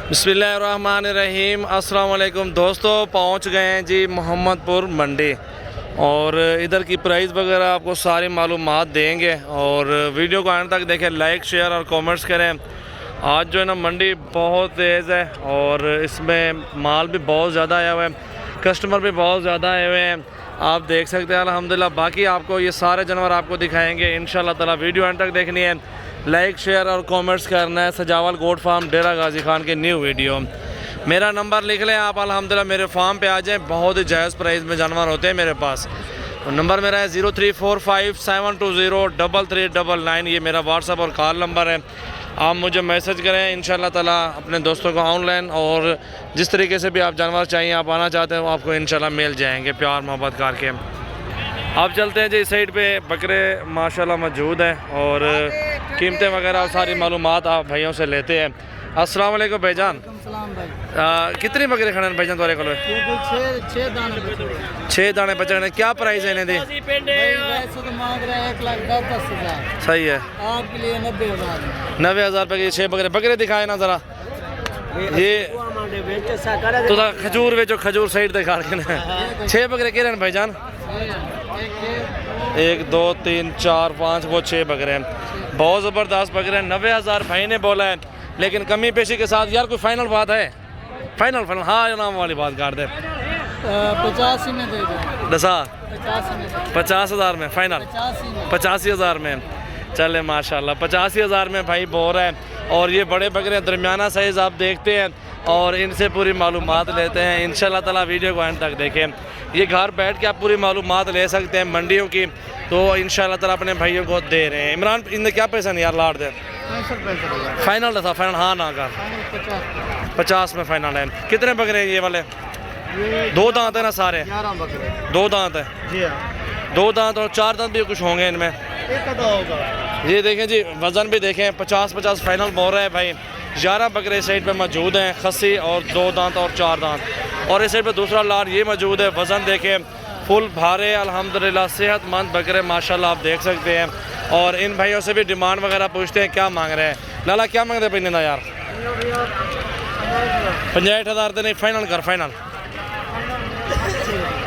बिस्मिल्लाहिर्रहमानिर्रहीम। अस्सलाम वालेकुम दोस्तों, पहुंच गए हैं जी मोहम्मदपुर मंडी और इधर की प्राइस वगैरह आपको सारी मालूमात देंगे और वीडियो को आने तक देखें, लाइक शेयर और कमेंट्स करें। आज जो है ना मंडी बहुत तेज़ है और इसमें माल भी बहुत ज़्यादा आया हुआ है, कस्टमर भी बहुत ज़्यादा आए हुए हैं, आप देख सकते हैं अल्हम्दुलिल्लाह। बाकी आपको ये सारे जानवर आपको दिखाएंगे इंशाल्लाह ताला। वीडियो अंत तक देखनी है, लाइक शेयर और कमेंट्स करना है। सजावल गोट फार्म डेरा गाजी खान के न्यू वीडियो। मेरा नंबर लिख लें आप, अल्हम्दुलिल्लाह मेरे फार्म पे आ जाएं। बहुत ही जायज़ प्राइस में जानवर होते हैं मेरे पास। नंबर मेरा है 0345720399। ये मेरा व्हाट्सअप और कॉल नंबर है, आप मुझे मैसेज करें। इंशाल्लाह ताला अपने दोस्तों को ऑनलाइन और जिस तरीके से भी आप जानवर चाहिए, आप आना चाहते हैं, वो आपको इंशाल्लाह मिल जाएंगे प्यार मोहब्बत करके। आप चलते हैं जी, इस साइड पे बकरे माशाल्लाह मौजूद हैं और कीमतें वगैरह सारी मालूमात आप भाइयों से लेते हैं। अस्सलाम वालेकुम भाईजान। कितनी बकरे खड़े हैं भाईजान तुम्हारे को? 6 दाने बचे। क्या प्राइस है इन्हें दी? सही है, आपके लिए 90,000 रुपये की 6 बकरे। बकरे दिखाए ना ज़रा, ये तो खजूर बेचो, खजूर साइड दिखा के ना। 6 बकरे कह रहे हैं भाईजान? 1 2 3 4 5 वो 6 बकरे हैं। बहुत ज़बरदस्त बकरे हैं। 90,000 भाई ने बोला है, लेकिन कमी पेशी के साथ। यार कोई फाइनल बात है? फाइनल हाँ नाम वाली बात कर दे। 85 में दे दो। 50,000 में फाइनल? 85,000 में चले माशाल्लाह। 85,000 में भाई बोल है। और ये बड़े बकरे दरमियाना साइज़ आप देखते हैं और इनसे पूरी मालूमात लेते हैं इंशाल्लाह ताला। वीडियो को अंत तक देखें। ये घर बैठ के आप पूरी मालूमात ले सकते हैं मंडियों की, तो इंशाल्लाह ताला अपने भाइयों को दे रहे हैं। इमरान इनने क्या पैसा नहीं यार लाड़ दे? फाइनल था, फाइनल हाँ ना कर। 50 में फाइनल है। कितने बकरे हैं ये वाले? 2 दांत है ना सारे? 2 दांत है जी। 2 दांत और 4 दांत भी कुछ होंगे इनमें। ये देखें जी, वज़न भी देखें, 50-50 फाइनल बोल रहा है भाई। 11 बकरे साइड पे मौजूद हैं, खस्सी और 2 दांत और 4 दांत। और इस साइड पे दूसरा लाड़ ये मौजूद है। वज़न देखें फुल भारे अल्हम्दुलिल्लाह, सेहतमंद बकरे माशाल्लाह आप देख सकते हैं। और इन भाइयों से भी डिमांड वगैरह पूछते हैं क्या मांग रहे हैं। लाला क्या मांग रहे हैं यार? 65,000 तो नहीं, फाइनल कर फाइनल।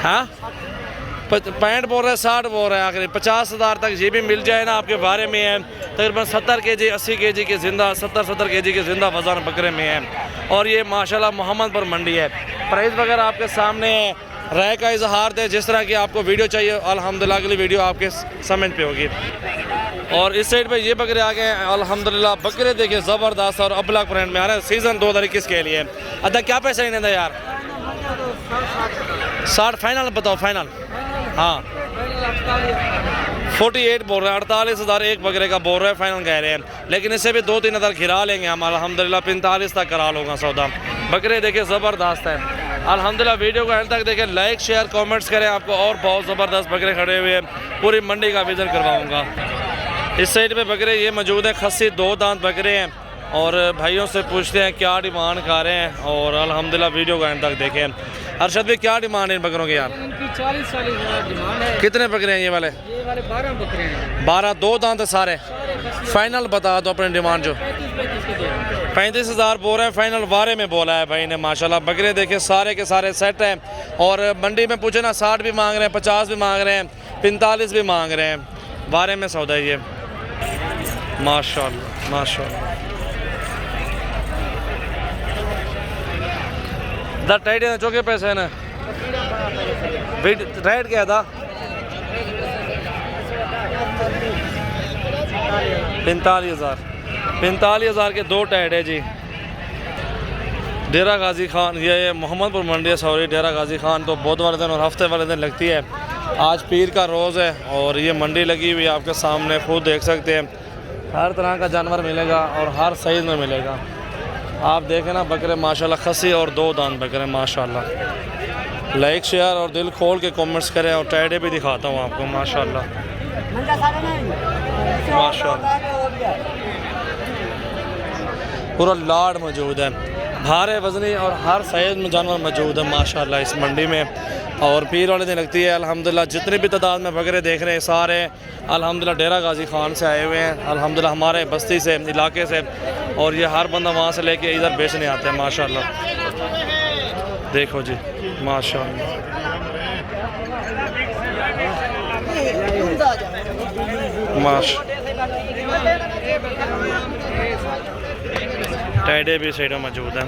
हाँ 65 बोल रहे हैं, 60 बोल रहे हैं, आखिरी 50,000 तक ये भी मिल जाए ना आपके बारे में है। तकरीबन 70 केजी 80 केजी के ज़िंदा, 70 केजी के ज़िंदा वज़न बकरे में है। और ये माशाल्लाह मोहम्मदपुर मंडी है। प्राइस वगैरह आपके सामने है, राय का इजहार दे जिस तरह की आपको वीडियो चाहिए अल्हम्दुलिल्लाह अगली वीडियो आपके समझ पे होगी। और इस साइड पे ये बकरे आ गए हैं अल्हम्दुलिल्लाह। बकरे देखिए ज़बरदस्त और अबलग ब्रांड में आ रहे हैं सीज़न 2021 के लिए। अदा क्या पैसा इन्हें था यार? 60 फाइनल बताओ फाइनल। हाँ 48 बोल रहे हैं, 48,000 एक बकरे का बोल रहे हैं, फाइनल कह रहे हैं। लेकिन इससे भी 2-3 हज़ार खिरा लेंगे हम अल्हम्दुलिल्लाह। 45 तक करा लूँगा सौदा। बकरे देखिए ज़बरदस्त है अल्हम्दुलिल्लाह। वीडियो को एंड तक देखें, लाइक शेयर कमेंट्स करें। आपको और बहुत ज़बरदस्त बकरे खड़े हुए हैं, पूरी मंडी का विज़िट करवाऊँगा। इस साइड पे बकरे ये मौजूद हैं, खस्सी 2 दांत बकरे हैं। और भाइयों से पूछते हैं क्या डिमांड कर रहे हैं और अल्हम्दुलिल्लाह वीडियो को एंड तक देखें। अरशद भाई क्या डिमांड है इन बकरों की यार? इनकी 40 डिमांड है। कितने बकरे हैं ये वाले? 12 बकरे हैं। 12 2 दांत है सारे। फाइनल बता दो अपनी डिमांड जो। 35,000 बोल रहे हैं फाइनल, बारे में बोला है भाई ने माशाल्लाह। बकरे देखे सारे के सारे सेट हैं। और मंडी में पूछे ना 60 भी मांग रहे हैं, 50 भी मांग रहे हैं, 45 भी मांग रहे हैं। बारे में सौदा ये माशाल्लाह माशाल्लाह। टाइट है चौके पैसे है ना? रेट क्या था? 45,000 के 2 टाइट है जी। डेरा गाजी खान, ये मोहम्मदपुर मंडी है सॉरी, डेरा गाजी खान। तो बुध वाले दिन और हफ्ते वाले दिन लगती है। आज पीर का रोज़ है और ये मंडी लगी हुई है आपके सामने, खुद देख सकते हैं। हर तरह का जानवर मिलेगा और हर साइज़ में मिलेगा। आप देखें ना बकरे माशाल्लाह, खस्सी और 2 दांत बकरे माशाल्लाह। लाइक शेयर और दिल खोल के कमेंट्स करें। और टाइडे भी दिखाता हूँ आपको माशाल्लाह माशाल्लाह। पूरा लाड़ मौजूद है, भारे वजनी और हर साइज़ में जानवर मौजूद है माशाल्लाह इस मंडी में। और पीर वाले दिन लगती है अल्हम्दुलिल्लाह। जितने भी तादाद में बकरे देख रहे हैं सारे अल्हम्दुलिल्लाह डेरा गाजी खान से आए हुए हैं, अल्हम्दुलिल्लाह हमारे बस्ती से, इलाके से। और ये हर बंदा वहाँ से लेके इधर बेचने आते हैं माशाल्लाह। देखो जी माशाल्लाह, टाइडे भी साइड में मौजूद है।